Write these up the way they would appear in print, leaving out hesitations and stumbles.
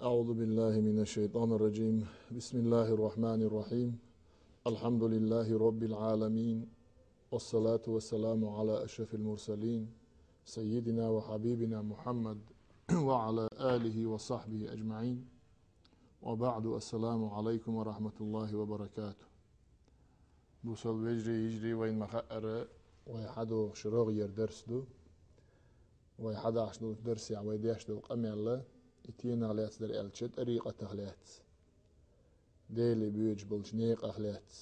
أعوذ بالله من الشيطان الرجيم. بسم الله الرحمن الرحيم. الحمد لله رب العالمين، والصلاة والسلام على أشرف المرسلين سيدنا وحبيبنا محمد وعلى آله وصحبه أجمعين، وبعد. السلام عليكم ورحمة الله وبركاته. بوصل يجري وين مخأر ويحدو شروغ يردرس دو ويحد عشدو درس ويديش دو قمي الله اتينا غليات در الچه طريقة غليات ديلي بيوج بلجنيق أغليات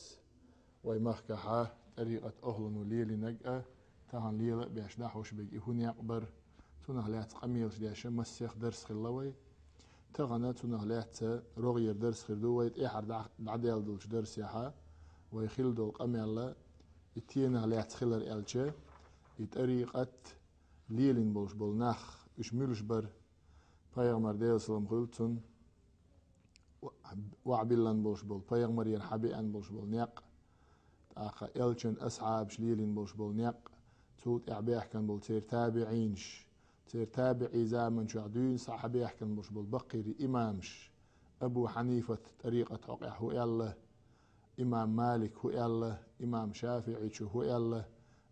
ويمخكحة طريقة أهلن وليلي نقأ تهان ليلة بيش داحوش بيج إهون يقبر تونا غليات قميلش ديش مسيخ درس خلوي تغنى تونا غليات رغير درس خردوي إيحر دعديل دولش درس يحا ويخيل دول قمي الله اتينا غليات خلر الچه طريقة ليلين بولش بولناخ إش ميلش بر Peygamber deyilsem gültün وعبلن بولش بول Peygamber yer habi'en بولش بول نيق تاخا elchen أصحاب شليلين بولش بول نيق توت إعبيح كان بول تير تابعينش تير تابعي زامن شعدين صحابيح كان بولش بول بقيري إمامش أبو حنيفة طريقة حقيح هو يالله إمام مالك هو يالله إمام شافعي هو يالله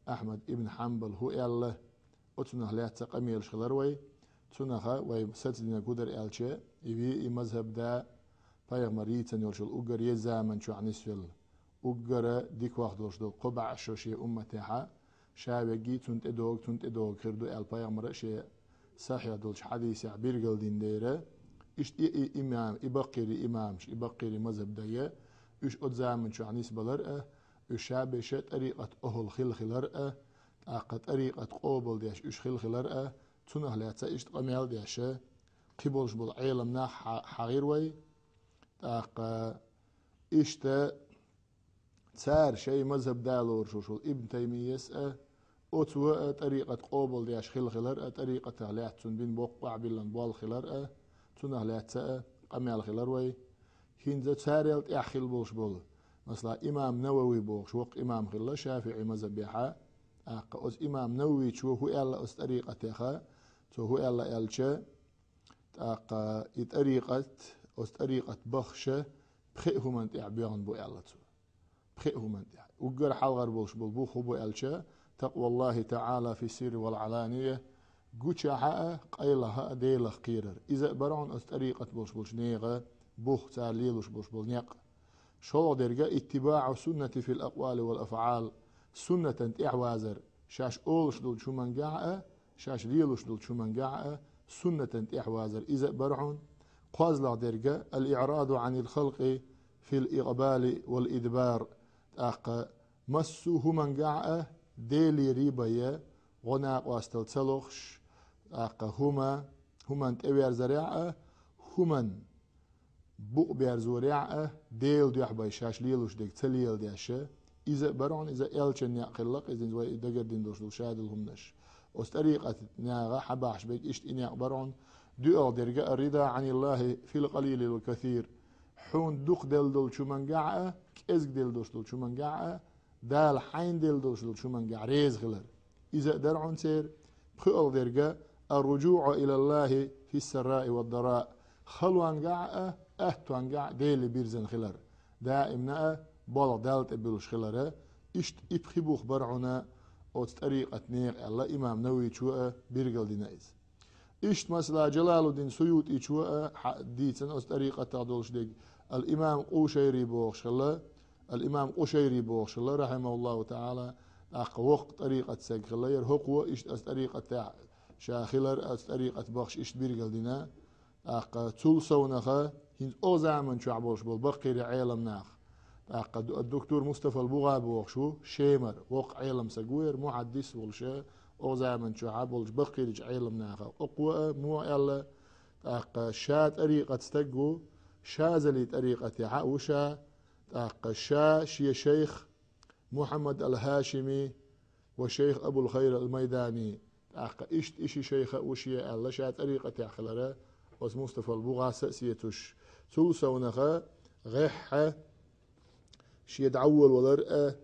أحمد ابن حنبل هو يالله أتنه لا تقميل شغلروي تنخا ويستدنا قدر ألشة يبي مذهب دا Peygamber yiğiten yolşul ugar ye zaman şu anisvel uggara dik vaxt yolşul qub'a şoşi ummetiha şavegi tunt edog khirdu el Peygamber şey sahih dolş hadisi bir geldin dere işte imam ibaqiri mazhab daya üç od zaman şu anisbalar üç şabeşe tariqat ahul khilkhilar aqat tariqat qobul diş üç khilkhilar تونه لا تعيش قميل ديشه قبولش بالعالمنا حغيروي تاق إشتا تار شيء مذهب دالور شو ابن تيمية أتوا طريقة قبول ديش خلر طريقة لا تون بين بوقع بلن بال خلر تونه لا تا قميل خلروي هنزا تاريل يحخل بولش بول مثلا إمام نووي بولش وق إمام خلا شافعي مذهب بيحا أز إمام نووي شو هو إلا أس طريقة تخا تو هو إلا إلشة أقا طريقة بخشة بخيهم أنت عبيان بو إلا تو بخيهم أنت وقر حلغر بولش بو بو إلشة تقوى الله تعالى في السر والعلانية قوشا حقا قيلها ديلخ قيرر إذا برعون أس طريقة بولش نيغة بوخ تاليلوش بول نيق شو درجة اتباع سنة في الأقوال والأفعال سنة إعوازر شاش أولش دول شو من قاعة شاش ليلوش دول شو من قاعة سنة إعوازر إذا برعون قازلا درجة الإعراض عن الخلق في الإقبال والإدبار أقا مسوه من قاعة ديلي ريبايا غناق واستل تلوخش أقا هما انتوير زريعة هما بوق بير زوريعة ديل ديح باي شاش ليلوش ديك تليل ديشه إذا برعون إذا إلشن يقلق إذا زوي دقدين دوش دول شادلهم نش وطريقة ناغا حباش بيك إشت إني برعون دو درجة الرضا عن الله في القليل والكثير حون دوق دل دول شو من قاعة كإزق دل دوش دول شو من قاعة دال حين دل دوش دول شو من قاعة ريز غلر إذا درعون سير بخير درجة الرجوع إلى الله في السراء والضراء خلوان قاعة أهتوان قاعة ديل بيرزن خلر دائمنا بالا دالت بلوش خلره إشت إبخبوخ برعنا أو طريقة نيق الله إمام نووي شوء بيرجل دينايز إشت مثلا جلال الدين سيوطي شوء ديتن أو طريقة تعدلش ديك الإمام قشيري بوخشله الإمام قشيري بوخشله رحمه الله تعالى أقوق طريقة سجخله يرهقوا إشت أس طريقة تاع شاخلر أس طريقة بخش إشت بيرجل دينا أق تولسونخه هند أو زمن شو عبوش بالبقير عالم ناخ الدكتور مصطفى البغاب وقشو شيمر وق علم سجوير محدث والشا او زمن شعب والج بقيرج علم ناخا اقوى مو يلا شا طريقة تستجو شازلي طريقة وشا شا شي شيخ محمد الهاشمي وشيخ ابو الخير الميداني اشت اشي شيخ وشي الله شا طريقة يخلره وس مصطفى البغا سيتوش توسونخا غيحه شي يدعول ولرقة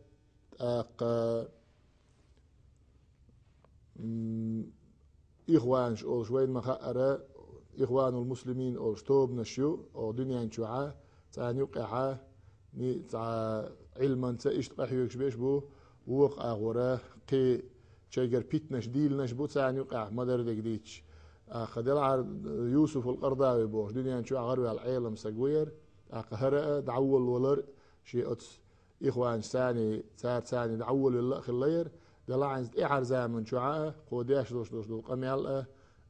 إخوانش أول شوين مخأرة إخوان المسلمين أو شتوب نشيو أو دنيا نشوعة تاني وقعها ني تاع علما تايش تقحيوكش بيش بو وقع غورا قي شجر بيتنش ديل نشبو تاني وقع مدر ديكديتش خدل عرض يوسف القرضاوي بوش دنيا نشوع غروي على العالم سقوير قهرة دعول ولر شي أتس إخوان ثاني ثاني دعول الله خلير دلعن إحر زمن شوعة قوديش دوش قميل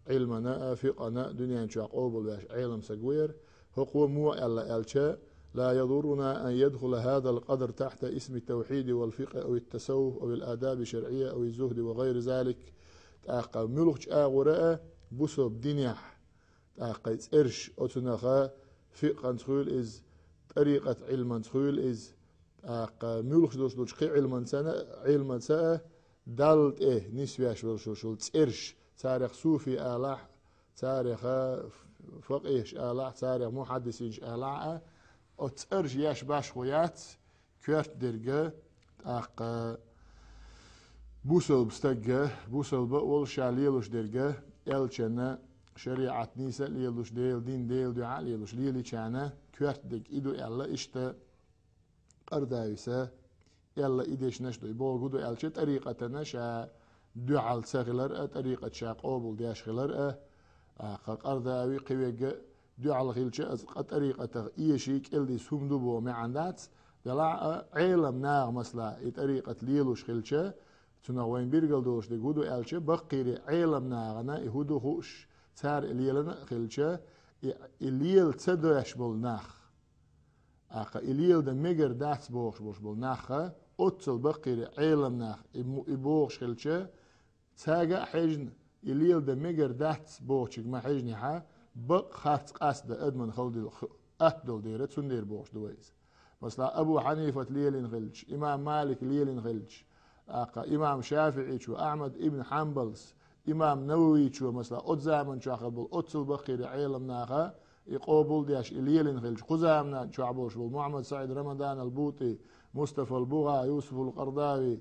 علمنا فقنا دنيا نشوع قوبل باش عالم سقوير هو مو إلا ألشا لا يضرنا أن يدخل هذا القدر تحت اسم التوحيد والفقه أو التسوف أو الآداب الشرعية أو الزهد وغير ذلك تأقى ملوخش آغراء بوسوب دنيح تأقى إرش أتنخا فقه تخيل إز طريقة علم تخيل إز تأقى ملوخش دوش قي علما سنة دالت نسبياش شو إرش تاريخ صوفي آلاح تاريخ فقيهش آلاح تاريخ محدثيش آلاح أتأرج ياش باش خويات كوارت درجة أق بوسل بستجة بوسل بقول شاليلوش درجة إلشنا شريعة نيسا ليلوش ديل دين ديل دعاء ليلوش ليلي كنا كوارت دق إدو إلا إشتا قرداويسا إلا إديش نشدو يبول قدو إلشة طريقة نشا دعاء سغلر طريقة شاق أوبل دياش خلر قرداوي قوية دعاء الخيلشة طريقة إيشيك اللي سمدو بو معندات دلع علم ناغ مثلا طريقة ليلوش خيلشة تنوين بيرجل دوش دي قدو ألشة بقيري علم ناغنا يهودو خوش تار إليلنا خيلشة إليل تدوش بول ناخ إليل دا ميجر داتس بوش بول ناخ أتصل بقيري علم ناخ إبوش خيلشة تاقا حجن إليل دا ميجر داتس بوش ما حجني ها بق خارج قصد أدمن خلدي أهدل ديرت سندير بوش دويز مثلا أبو حنيفة ليلين غلج إمام مالك ليلين غلج إمام شافعي شو أحمد ابن حنبلس إمام نووي شو مثلا أتزامن شو أخبل أتصل بقير علم ناخا يقابل دياش ليلين غلج خزامنا شو عبوش محمد سعيد رمضان البوطي مصطفى البوغا يوسف القرضاوي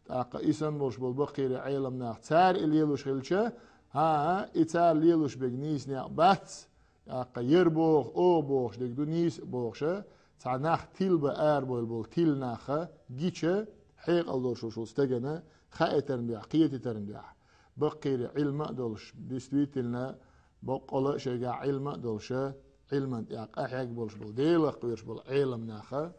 إسم بوش بالبقير علم ناخ تار إليلوش غلجة ها إتال ليلوش بجنيس نيا بات قير بوخ أو بوخ دك دونيس بوخشة تعناخ تيل بآر بول تيل ناخة جيتشة حيق الله شو استجنا خائترن بيع قيترن بيع بقير علم دولش دستويتلنا بقول شيء علم دولش علم ياق أحيق بولش بول ديل قويرش بول علم ناخة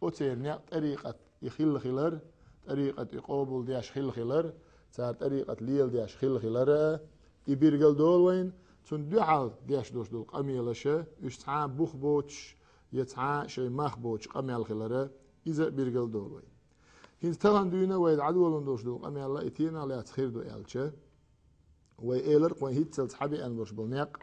وتيرنيا طريقة يخيل خيلر طريقة يقابل دياش خيلر صار طريقة ليل دياش خيلر يبيرجل دول وين تون دعال دياش دوش دول قميلشة يشتعى بوخ بوتش يتعى شيء مخ بوتش قميل خيلر إذا بيرجل دول وين هين تغن دوينا ويد عدول دوش دول قميل الله إتينا لا تخير دو إلشة ويألر وين هيتسل تحبي أنبرش بالنيق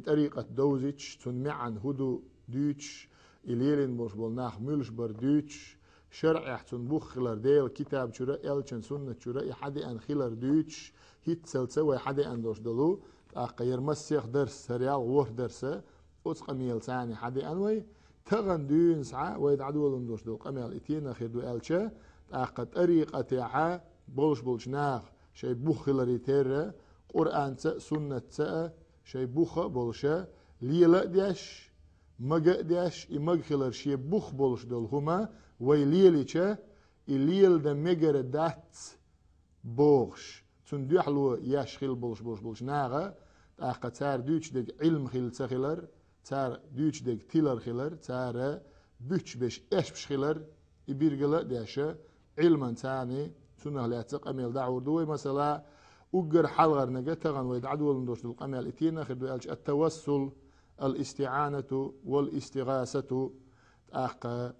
طريقة دوزيتش تون معن هدو دوتش إليرين برش بالناخ ملش بردوتش شرع يحتن بوخ خلر ديل كتاب شراء إلشن سنة شراء يحدي أن خلر دوتش هيت سلسوي يحدي أن دوش دلو أقير مسيخ درس سريال وور درسه أتقميل ثاني حدي أنوي تغن دون سعى ويد عدول دوش دل قميل إتينا خير دو إلشة أقد طريقة يحا بولش ناخ شي بوخ خلر يتير قرآن تأ سنة تأ شي بوخ بولشة ليلة ديش مجا ديش إمج خلر شي بوخ بولش دل هما ويليليشة إليل دا مجر دات بوغش تون دوحلو ياش خيل بولش ناغا تاقا تار دوش ديك علم خيل تخيلر تار دوش ديك تيلر خيلر تار بوش بش بش خيلر إبيرغلا ديشة علما تاني سنة لاتق أميل دعور دوي مثلا أقر حلغر نجا تغن ويدعدو لندوش دول قميل إتينا خير دو التوسل الاستعانة والاستغاثة تاقا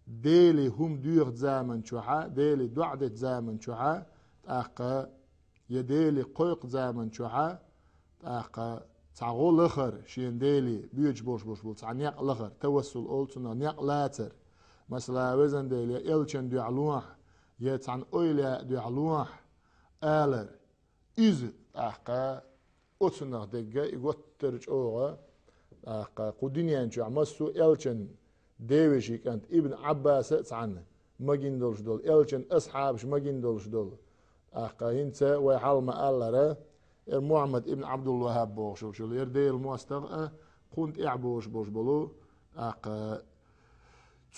ديلي هم دور زامن شوحا ديلي دعدت زامن شوحا تاقا يديلي قوق زامن شوحا تاقا تعغو لخر شين ديلي بيوج بوش تعنيق لخر توسل أولتنا نيق لاتر مثلا وزن ديلي إلشن دعلوح يتعن أويلي دعلوح آلر إذ تاقا أتنا دقا يقوترج أوغا تاقا قدنيان شو عمسو إلشن ديوشي كانت ابن عباس تعنى مجين دولش دول إلشن أصحابش مجين دولش دول أخا هنسا ويحال ما ألرا محمد ابن عبد الوهاب بوشل شو يرديل مواستغ كنت اعبوش بوش بلو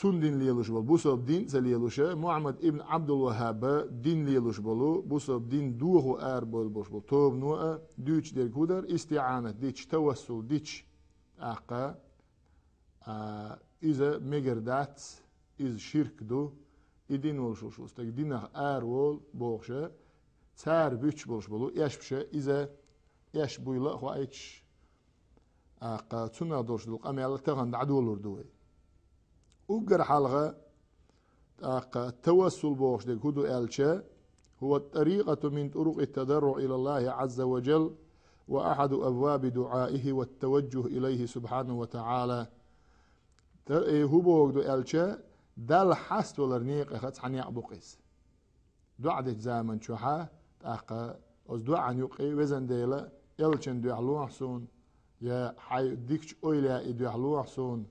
تون دين ليلوش بول بوسوب دين زليلوش محمد ابن عبد الوهاب دين ليلوش بولو بوسوب دين دوغو ار بول بوش بول توب نوع دوش دير كودر استعانة ديش توسل ديش إذا مجردات إذا شرك دو إدين ولشوش تك دينه ار وول بوخشة تار بيتش بولش بولو يش بشه إذا يش بويلا هو ايش تنا دورش دل قميال تغن عدول دوي وقر حلقة التوسل بوخش ديك هدو ألشا هو الطريقة من طرق التضرع إلى الله عز وجل وأحد أبواب دعائه والتوجه إليه سبحانه وتعالى هو بوخ دو ألشا دال حست ولرنيق أخذ عن يعبقيس دعدت زامن شوحا أز دعا يقي وزن ديلا يلشن دعلو حسون يا حي ديكش أويلا يدعلو حسون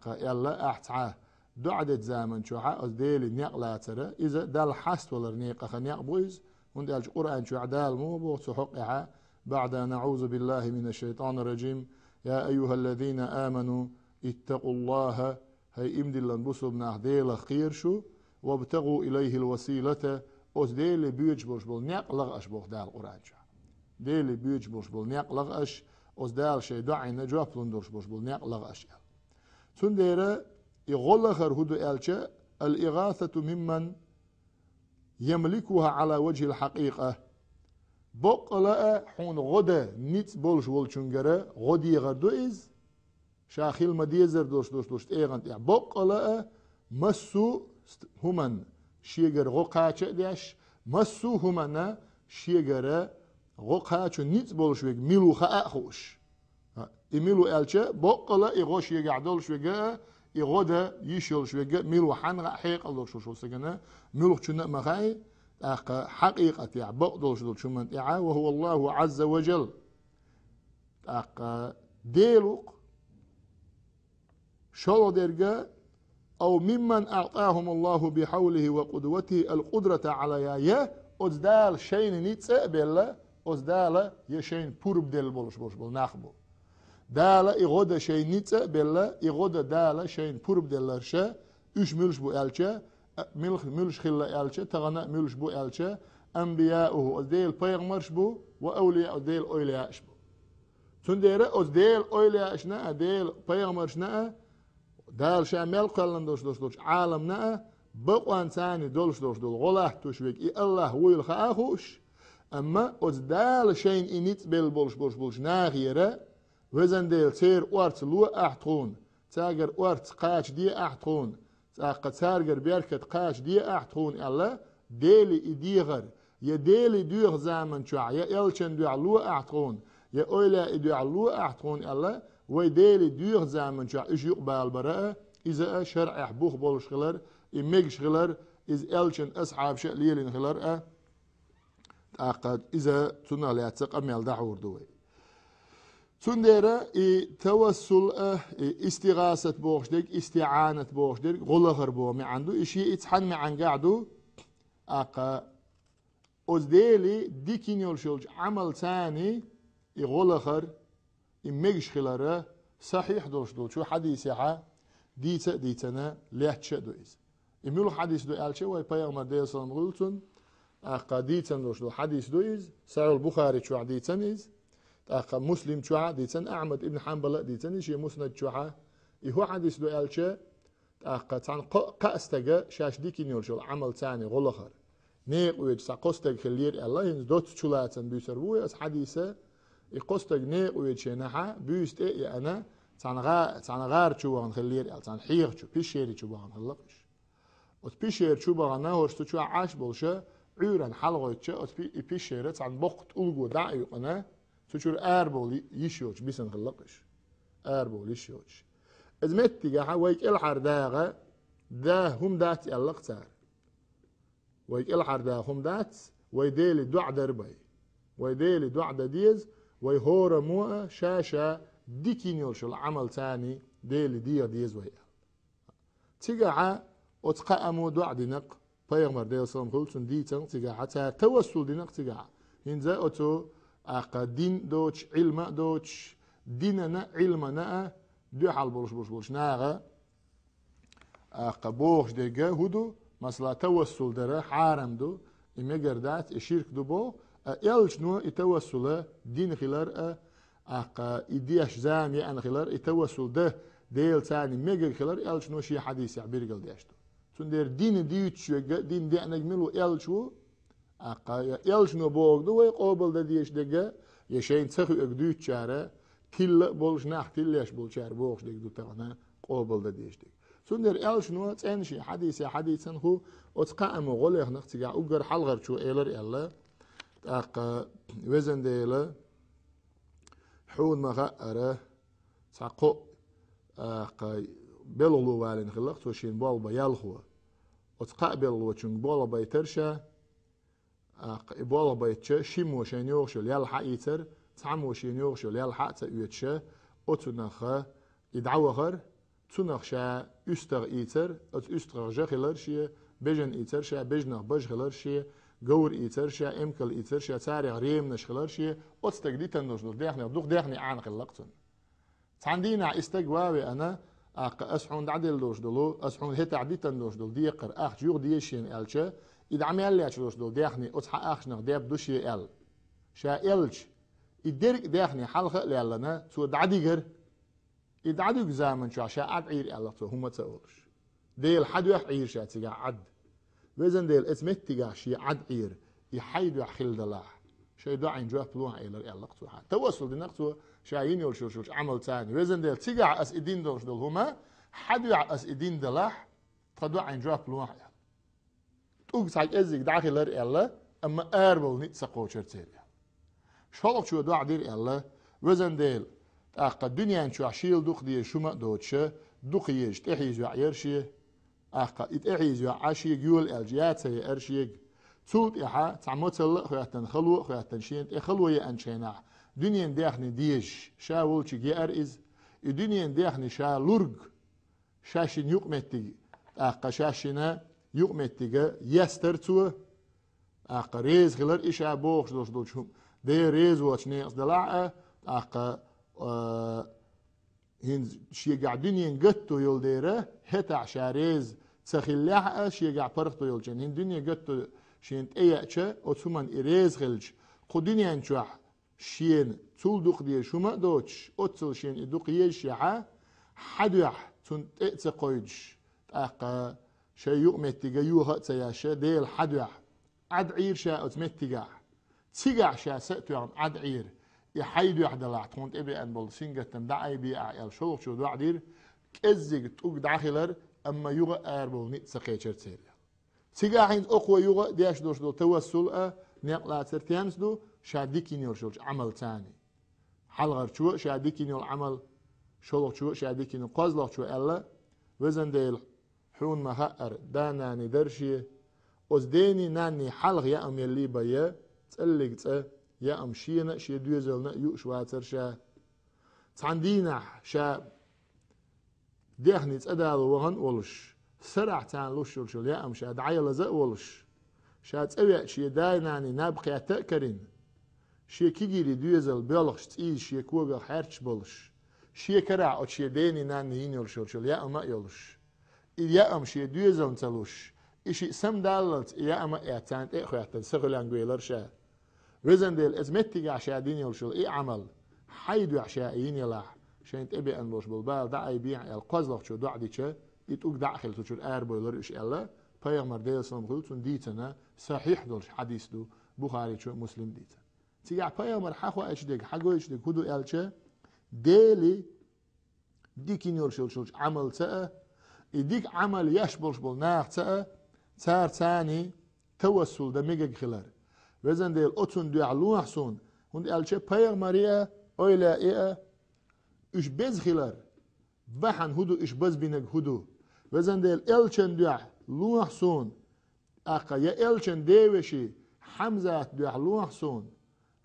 يلا أحتعا دعدت زامن شوحا أز ديلي نيقلا ترى إذا دال حست ولرنيق أخذ يعبويز وند القرآن شو عدال مو بو تحقها بعد نعوذ بالله من الشيطان الرجيم يا أيها الذين آمنوا اتقوا الله هي إمدلن بوسو بناه ديلا خير شو وابتغوا إليه الوسيلة أز ديلي بيوج بوش بول نيقلغ أش بوخ دال القرآن شو ديلي بيوج بوش بول نيقلغ أش أز دال شي دعي نجواب لندورش بوش بول نيقلغ أش تندير يغلغر هدو ألشا الإغاثة ممن يملكها على وجه الحقيقة بقلا حون غدا نيت بولش والشنجرة غدي غردو إز شاخيل مديزر دوش إيغانت يعني بقلا مسو همن شيغر غقاچ ديش مسو همن شيغر غقاچ نيت بولش ويك ميلو خاخوش إميلو ألشا بقلا إغوش يقعدول شوية يغدا يشول شوية ميلو حنغ حقيقة دول شو سجنا ميلو شنو مغاي حقيقة يعني بقدول شو شو من وهو الله عز وجل ديلوق شو درجة أو ممن أعطاهم الله بحوله وقدوته القدرة على يا أزدال شين نيتسا بلا أزدال يشين بورب ديل بولش بول ناخبو دالا إغودا شين نيتسا بلا إغودا دالا شين بورب ديلرشا إيش ملش بو ألشا ملش خلا ألشا تغنى ملش بو ألشا أنبياؤه أزديل بيغمرش بو وأولياء أزديل أولياء بو تندير أزديل أولياء شنا أديل بيغمرش نا دال شامل قلن دوش عالم نا بقوان ثاني دولش دول غلاه توشويك إي الله ويل خاخوش أما أزدال شين إنيت بيل بولش ناغيرا وزن ديل سير وارت لو أحتون تاجر وارت قاش دي أحتون تاجر بيركت قاش دي أحتون الله ديلي إديغر يا ديلي دوغ زامن شوع يا إلشن دوع لو أحتون يا أولا إدوع لو أحتون الله ويديلي دوغ زامن شوع إيش يقبل براءة إذا شرع بوخ بولش خلر إميجش خلر إذ إلشن أصحاب شأليلين خلر تعقد إذا تنا لا تقمل دعور دوي تنديرا توسل استغاثة بوخدك استعانة بوخدك غلغر بو مي عنده إشي إتحن مي عن قاعدو أزديلي ديكين يولشولج عمل ثاني يغلغر إميجش خلره صحيح دوش شو حديث يحا ديتنا ليحتش دويز إميلو حديث دو ألشي وي بيغمر دي صلى الله عليه وسلم ديتن دوش حديث دويز سعر البخاري شو ديتنيز مسلم شو ديتن أحمد ابن حنبل ديتن شي مسند شو هو حديث دو ألشي تان قاستجا شاش ديكين يولشول عمل ثاني غلخر نيق ويج ساقستج خلير الله ينز دوت شولاتن بيسر بوي أس حديثة يقستج نيق ويج نحا بيست إيه أنا تان غار شو عن خلير تان حير شو بيشير شو عن خلقش أس بيشير شو بعنا هرست شو عاش بولشة عيران حلقة شو أس بيشير تان بقت ألقو داعي أنا تشور أربول يشوش بيسن خلقش أربول يشوش أزمت جاها ويك الحر داغة ده هم دات يلقتار ويك الحر ده هم دات ويديلي دع دربي ويديلي دع ديز ويهور مو شاشة ديكينيول شو العمل ثاني ديلي ديز ويا تيجا أتقامو دع دينق بيغمر ديل صلهم خلصن ديتن تيجا توسل دينق تيجا هنزا أتو أقا دين دوتش علم دوتش ديننا علمنا دو حال بولش ناغا أقا بوخش ديجا هدو مثلا توسل دره حارم دو إمجردات شرك دو بو يلش نو يتوسل دين خلار أقا إدياش زامي أنا خلار يتوسل ده ديل ثاني ميجا خلار يلش نو شي حديث يعبير قل ديشتو تندير دين ديوتش دين دي أنا جملو يلشو أقا يلش نو بوغ دو ويقوبل ده ديش ديجا يشين تخو اقدوت شاره تيل بولش ناح تيلش بولشار بوغش ديك دو تاعنا قوبل ده ديش ديك تندير يلش نو تنشي حديثا هو وتقام غوليخ نختيا اوغر حلغر شو ايلر يلا أقا وزن ديلا حون مغأرة تقو أقا بلولو والين خلق توشين بول بيالخوا وتقابل وشن بول بيترشا أقا بول بيتشا شيمو شين يوغشو ليالحق يتر تعمو شين يوغشو ليالحق تأيوتشا وتنخا يدعوغر تنخشا أستغ يتر أستغ جخلر شي بجن يتر شا بجنخ بجخلر شي جور إيترشا إمكل إيترشا تاريخ ريم نشخلرشي أتستجديت النجدل ديخني ودوخ ديخني عن خلقتن تعندينا استجوابي أنا أسحون عدل دوشدلو أسحون هت عديت النجدل ديقر أخ جوغ ديشين ألشا إذا عمل لي أشدل ديخني أتح أخشنق ديب دوشي أل شا ألش إدرك ديخني حلقة لألنا سو دعديجر إدعديك زمن شا أدعير ألا تو هم تقولش ديل حد يحير شا تيجا عد وزن ديل اسمتيجا شي عد عير يحيد يحخل دلاح شي داعين جوه بلوها إلى يلقتو حد توصل دي نقطو شايين يولشوش عمل تاني وزن ديل تيجا أس إدين دوش دول هما حد أس إدين دلاح تداعين جوه بلوها توق ساج أزيك داخل إلا أما أربل نتسقو شرتيريا شالق شو داع دير إلا وزن ديل أقا الدنيا شو عشيل دوخ دي شو ما دوتش دوخ يج تحيز وعيرشي أقا إتحيز وعاشي جول الجيات سي أرشيج تود إحا تعمت الله خياتن خلو خياتن شين خلو يأنشينا دنيا داخني ديش شا ولش جيرز الدنيا داخني شا لورج شاشين يقمتي أقا شاشنا يقمتي يسترتو أقا ريز غلر إشا بوخش دوش شوم دي ريز واتشني أصدلاعه أقا هين شيقع دنيا قطو يلديره هتع شاريز تخليها شيقع برختو يلجن هين دنيا قطو شين ايأتشا وثمان إريز خلج خو دنيا نشوح شين تول دوق دي شوما دوتش أتل شين إدوق يشيعا حدوح تون تقويدش أقا شي يؤمتيقا يوها تياشا ديل حدوح عدعير شا أتمتيقا تيقع شا سأتو عدعير يحيدو يحدلع تونت إبي أن بول سينجتن دعي بي أعيال شلوك شو دعدير كزيق توق داخلر أما يوغا أربو نتسقي شرتيريا تيقع حين أقوى يوغا دياش دوش دو توسل نقلا ترتيانس دو شاديكين يول شلوك عمل تاني حلغر شو شاديكين يول عمل شلوك شو شاديكين يول قازلوك شو ألا وزن ديل حون مهأر داناني درشي أزديني ناني حلغ يا أم يلي بيا تقلق يا أمشينا شي دوزلنا يوش واتر شا تعندينا شا ديخني تأدال وغن ولش سرع تان لش يا أم شا دعي لزق ولش شا تأوي شي دايناني نابقي تأكرين شي كيجيري دوزل بيلغش تقيل شي كوغل حيرش بولش شي كرع أو شي ديني ناني ينولش يا أم يولش يا أم شي دوزل تلوش إشي سم دالت يا أم إعتان إخو يعتان سخلان قويلر شا وزن ديل ازمتي عشا دين يلشل اي عمل حيدو عشا اين يلاح شين تبي ان لوش بالبال دعي بيع القزلق شو دعدي تشا يتوق داخل تشور اربولر ايش الا بيغمر ديل سلام قلتون ديتنا صحيح دول حديث دو بخاري شو مسلم ديتا تيجع بيغمر حخو ايش ديك حقو ايش ديك هدو الشا ديلي ديكين يلشل عمل تا يديك عمل يشبلش بالناخ تا تار تاني توسل دميجك خلال وزن ديل أتون دو علو حسون هند ألشة بيغ ماريا أويلا إيه إش بز خلال بحن هدو إش بز بينك هدو وزن ديل ألشن دو لو حسون أقا يا ألشن ديوشي حمزة دو علو حسون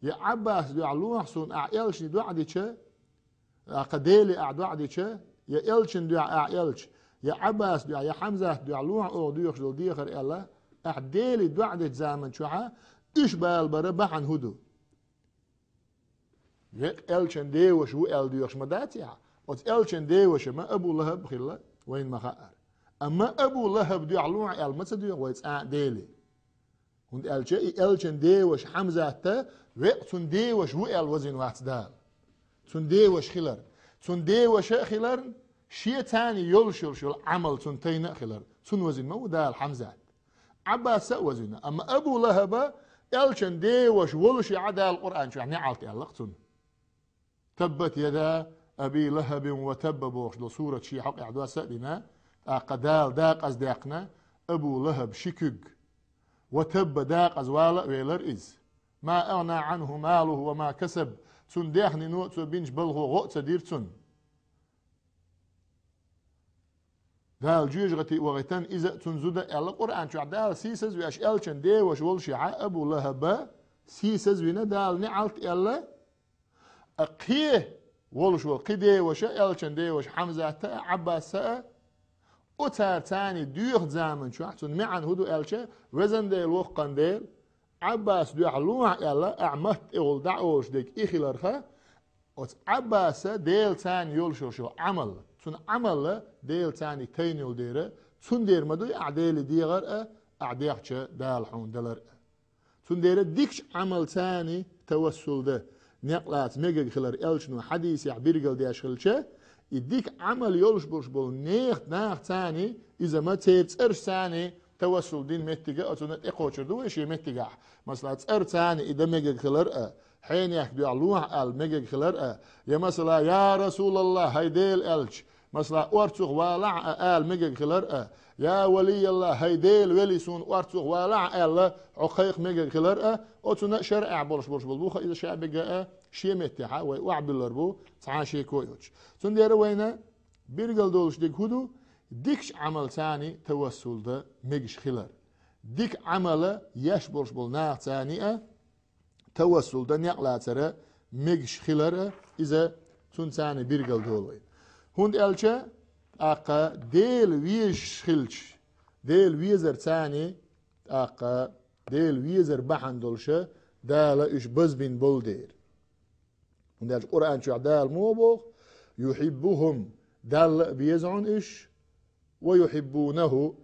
يا عباس دو علو حسون أعيلشن دو عديشة أقا ديلي أعدو عديشة يا ألشن دو أعيلش يا عباس دو يا حمزة دو علو أو دو يخشل ديخر إلا أعديلي دو عديش زامن شوحا إيش بالبرا بحن هدو الشن ديوش و ال ديوش مداتيع وت الشن ديوش ما ابو لهب خلا وين ما خار اما ابو لهب ديع لوع ال متديو ويت ديلي und elchen deewash hamzata we tun deewash wo wazin wacht dal tun deewash khilar tun deewash khilar شيء ثاني يلشل شل عمل تن تين خلر تن وزن مو دال حمزات عباس وزن اما ابو لهب elchen deewash ولش عدا القران شو يعني عالت يلقتن تبت يدا ابي لهب وتب بوش لصوره شي حق اعدوا سالنا قدال داق ازداقنا ابو لهب شكك وتب داق أزوالا ويلر إز ما أغنى عنه ماله وما كسب تن داخني نوت بينج بلغو غوت دير تن دال جيجغتي وغيتان إذا تنزد القرآن شو دال سيسز وياش ألشن دي وش والشعاء أبو لهب سيسز وينا دال نعلت إلا أقيه والش والقدي وش ألشن دي وش حمزة عباس وتار تاني ديوخ زامن شو احسن معن هدو الشا وزن ديل وقن ديل عباس ديوخ لوح يلا اعمت اول دعوش ديك اخلرخا وت عباس ديل تاني يولشو شو عمل تون عمل ديل تاني تين يول ديره تون دير مدو اعديل ديغر اعديخش دال حون دلر تون ديره ديكش عمل تاني توسل ده نقلات ميجا خلر الشنو حديث يعبيرقل دياش خلشه يديك عمل يولش برش بول نيخت ناخ تاني إذا ما تيرش تاني توسل دين متجا أتونت إقوشر دو إيش متجا مثلا تير تاني إذا ميجا خلر حين يحكي علوح ميجا خلر يا مثلا يا رسول الله هيديل ألش مثلا أرتوخ والع ميجا خلر يا ولي الله هيديل وليسون أرتوخ والع عقيق ميجا خلر أتونت شرع برش بول بوخ إذا شعب جاء شيء متجا وعبد الربو تعاشي كويوش تندير وينا بيرجل دولش ديك هدو ديكش عمل ثاني توسل ده ميجش خلر ديك عمل يشبرش بالناع ثانية توسل ده نقلة ترى ميجش خلر إذا تون ثاني بيرجل دولوين هند ألشة أقا ديل ويش خلش ديل ويزر ثاني أقا ديل ويزر بحن دولشة دالا إش بزبين بول دير هند القرآن شو عدال موبوخ يحبهم دل بيزعون إيش ويحبونه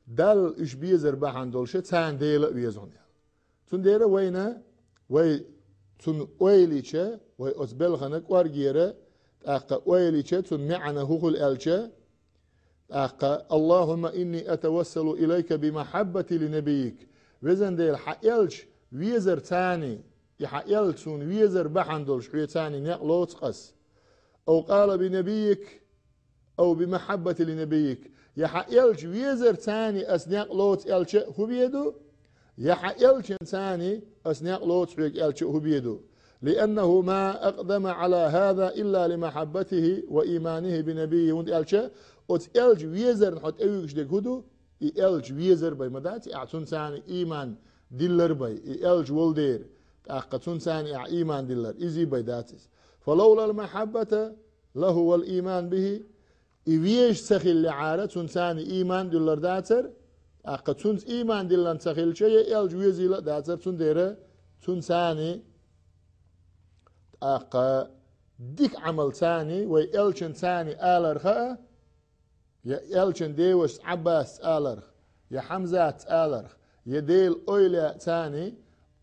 دل إيش بيزر بحن دولشة تان ديل بيزعون تون ديرا وينا وي تون ويليشة وي أتبلغنك وارجيرة أقا ويليشة تون معنا هو الألشة أقا اللهم إني أتوسل إليك بمحبتي لنبيك وزن ديل حقيلش ويزر تاني يحقيل تون ويزر بحن دولش وي تاني نقلوت قس أو قال بنبيك أو بمحبة لنبيك يحقيلش ويزر تاني أسناق لوت ألش هو بيدو يحقيلش تاني أسناق لوت ألش هو بيدو لأنه ما أقدم على هذا إلا لمحبته وإيمانه بنبيه وند ألش أت ألش ويزر نحط أيوكش ديك هدو ألش ويزر باي مداتي أعطون تاني إيمان ديلر باي ألش ولدير أقتون تاني إيمان ديلر إزي باي داتس فلولا المحبة له والإيمان به إيش سخيل لعارة تنساني إيمان دلر داتر أقا تنس إيمان دلر سخيل شيء الجويزي لا داتر تنديره تنساني أقا ديك عمل ثاني ويلشن ثاني آلر خاء يا إلشن ديوش عباس آلر يا حمزات آلر يا ديل أويلا ثاني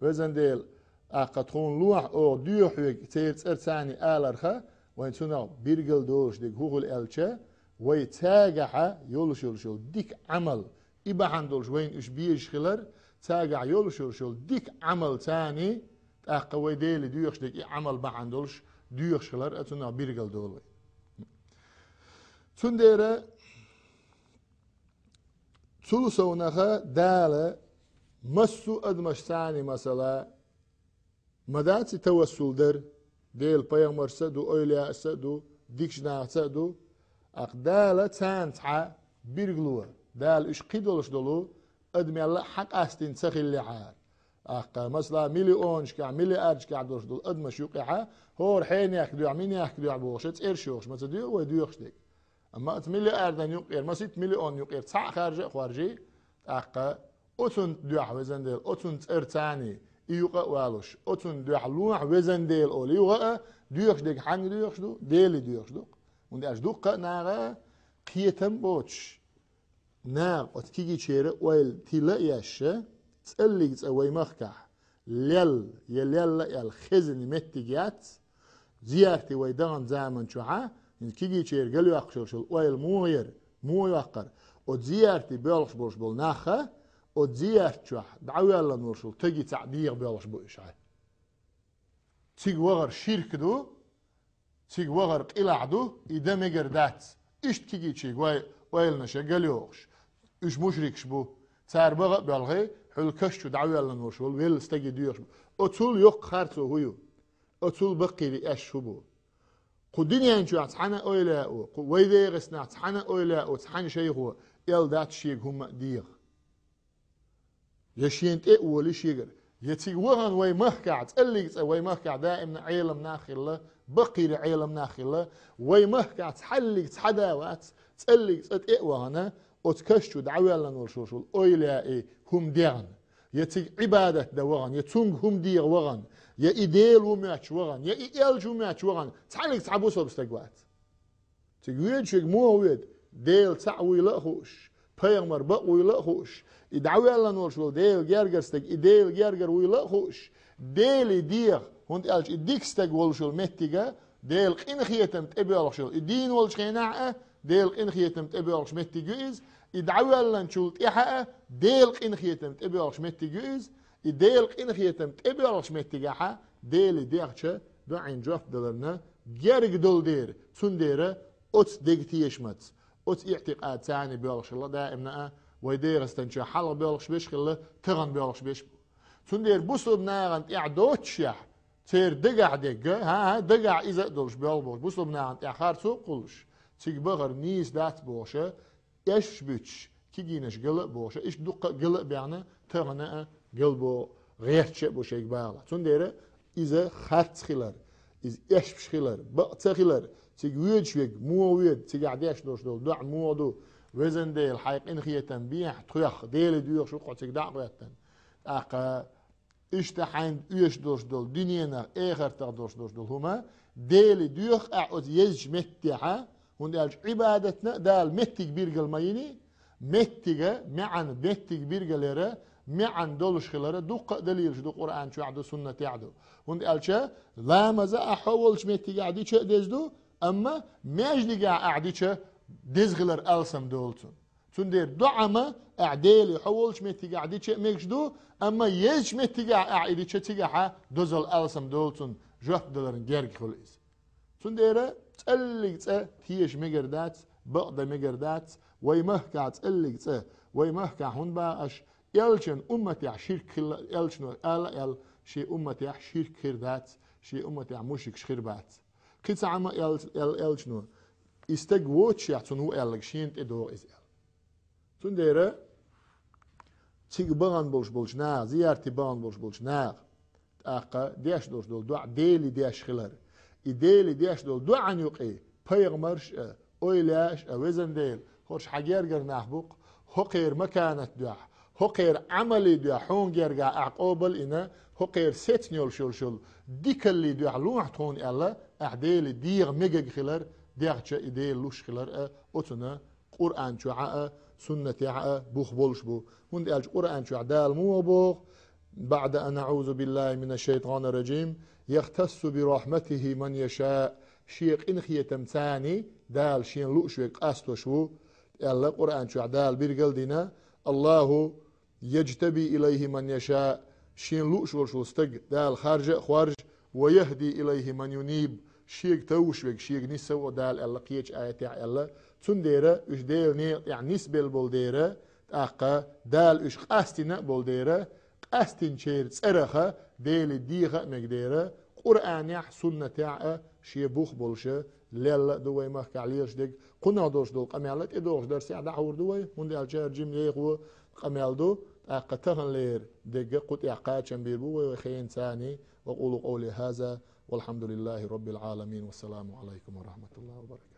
وزن ديل أقتون لوح أو ديوحوك تيرتر ثاني آلر خاء وين تنو بيرجل دوش ديك هو الألشة ويتاجح يولشل ديك عمل إبا عندولش وين إش بيش خلر تاجع يولشل ديك عمل تاني أقوى ديل ديوش ديك عمل با عندولش ديوش خلر أتنو بيرجل دول تندير ثلثونها دالة مسو أدمش ثاني مثلا مدات توسل در ديل بيامر سدو أولياء سدو ديكشنا سدو أقدالة تانتحا بيرغلوه دال إش قيدولش دولو أدمي الله حق أستين سخيل لعار أقا مثلا مليون شكا مليار شكا دولش دول أدمش يوقعها هو رحين يحكدو عمين يحكدو عبوش تسيرش يوش ما تديو ويديوش ديك أما مليار دان يوقير ما 6 مليون يوقير تسع خارجي أقا أتون دوح وزن ديل أتون تير تاني يوقع والوش أتون دوح لوح وزن ديل أولي يوقع ديوخش ديك حانج ديوخش دو ديلي ديوخش دو وندي اش دوقة ناغا قيتم بوتش ناغ وتكيجي تشير ويل تيلا ياشا تسألي تسوي مخكح ليل يليل الخزن متجات زيارتي ويدان زامن شوعا كيجي تشير قالوا يخشوش ويل مو يقر وزيارتي بيولش بوش بول ناخه وزيارت شوح دعوة الله نورشل تجي تعبير بيولش بوش عاي تيج وغر شرك دو تيج وغر قلع دو إذا مقردات إيش تيجي تشيج ويل نشا قالوش إيش مشركش بو صار بغا بلغي حل كشتو دعوة الله نورشل ويل استجي ديوش أطول يق خارتو هيو أطول بقي لإيش بو قدنيا انشو عتحنا اويلاء ويدي غسنا عتحنا اويلاء وتحنا شيخو يل دات شيخ هم ديغ يشينت ايه ولي شيغر يتيغ وغن وي مهكع تقلق وي مهكع دائما عيلم ناخله بقي لعيلم ناخله وي مهكع تحلق تحداوات تقلق تقت ايه وغنا وتكشتو دعوة الله نورشوشول اويلاء هم ديغن يتيغ عبادة دا وغن يتونغ هم ديغ وغن يا إيديل وماتش وغن يا إيل وماتش وغن تعلق تعبوسه بستقوات تقويد شيء مو ويد ديل تعوي لأخوش بيغمر بقوي لأخوش يدعوي الله نورشول ديل جارجر استق إيديل جارجر وي لأخوش ديل يديغ هونت قالش إديك استق والشول متيجا ديل قنخيتم تبي والشول الدين والش قناعة ديل قنخيتم تبي والش متيجوز يدعوي الله نشول تحقق ديل قنخيتم تبي والش متيجوز يديل قنخيتم تبي والش متيجاها ديل ديغشة دو عين جوف دلنا جارج دول دير تون ديره أوت ديجتيش مات أوت اعتقاد ثاني بيولش الله دائما ويدير استنشا حلق بيولش بيش خلا تغن بيولش بيش تون دير بوسو بناغن اعدوتشيح تير دقع دقة ها دقع إذا دولش بيولبوش بوسو بناغن اعخار سوقلش تيج بغر نيس دات بوشة إيش بيتش كيجينش قلق بوشة إيش دقة قلق بيعنا تغنى قلبو غير شيء بوشة يقبالا تون دير إذا خات خلر إذا إيش بش خلر بقت خلر تيج ويد شويك مو ويد تيج عديش دوش دول دع مو دو وزن ديل حيق إنخية تنبيح تخيخ ديل ديوخ شو قد تيج دع غيرتن أقا اشتحين إيش دوش دول دنيانا آخر تغدوش دوش دول هما ديل ديوخ أعود يزج متيحة هون قالش عبادتنا دال متي كبير قلميني متيجا معن متي كبير قليرة معن دولش خلاره دوق دليل شدو قرآن شو عدو سنة يعدو هون قالش لا مزا أحولش متي قاعدي شو دزدو أما ماجدي قاعدي شو دزغلر ألسم دولتون تون دير دعما أعديل يحولش متي قاعدي شو ميجدو أما يج متي قاعدي شو تيجا دوزل ألسم دولتون جوف دولرن جرق خليس تون دير تقلق تيش مقردات بقدة مقردات ويمهكع تقلق ويمهكع هون باش يلشن أمتي شرك يلشنو يل شي أمتي شرك خيردات شي أمتي مشرك خيربات كيس عما يلشنو استجوتش يعتون هو يلك شين تدور إزيل تون ديره تيج بغن بولش ناغ زيارتي بغن بولش ناغ أقا ديش دوش دول دع ديلي ديش خلر إديلي ديش دول دع عن يقي بيغمرش أويلاش أوزن ديل خورش حجيرجر نحبوق هقير مكانت دع هقير عملي دع حون جرجع أعقوبل إنا هقير ستنيول شول ديكلي دع لوح تون ألا أعديلي ديغ ميجج خلر ديغشة إديل لوش خلر أتنا قرآن شعاء سنة عاء بوخ بولش بو هند ألج قرآن شعاء دال مو بوخ بعد أن أعوذ بالله من الشيطان الرجيم يختص برحمته من يشاء شيق إنخية تمثاني دال شين لؤشوك أستوشو يلا قرآن شعاء دال بيرقل دينا الله يجتبي إليه من يشاء شين لؤشو استق دال خارج ويهدي إليه من ينيب شيك توشوك شيك نسو دال ألا قيش آيات ألا تنديرة إش ديل نيل يعني نسبل بولديرة أقا دال إش قاستنا بولديرة قاستن شير تسرخة ديل ديغة مقديرة قرآن يح سنة يع شي بوخ بولشة ليلا دوي مخك عليش ديك قنا دوش دول قمالت إدوش درسي عدا حور دوي هندي الجار جيم يخو قمال دو أقا تغن لير ديك قد إعقاد شنبيربو وخين ثاني وقولوا قولي هذا والحمد لله رب العالمين والسلام عليكم ورحمة الله وبركاته.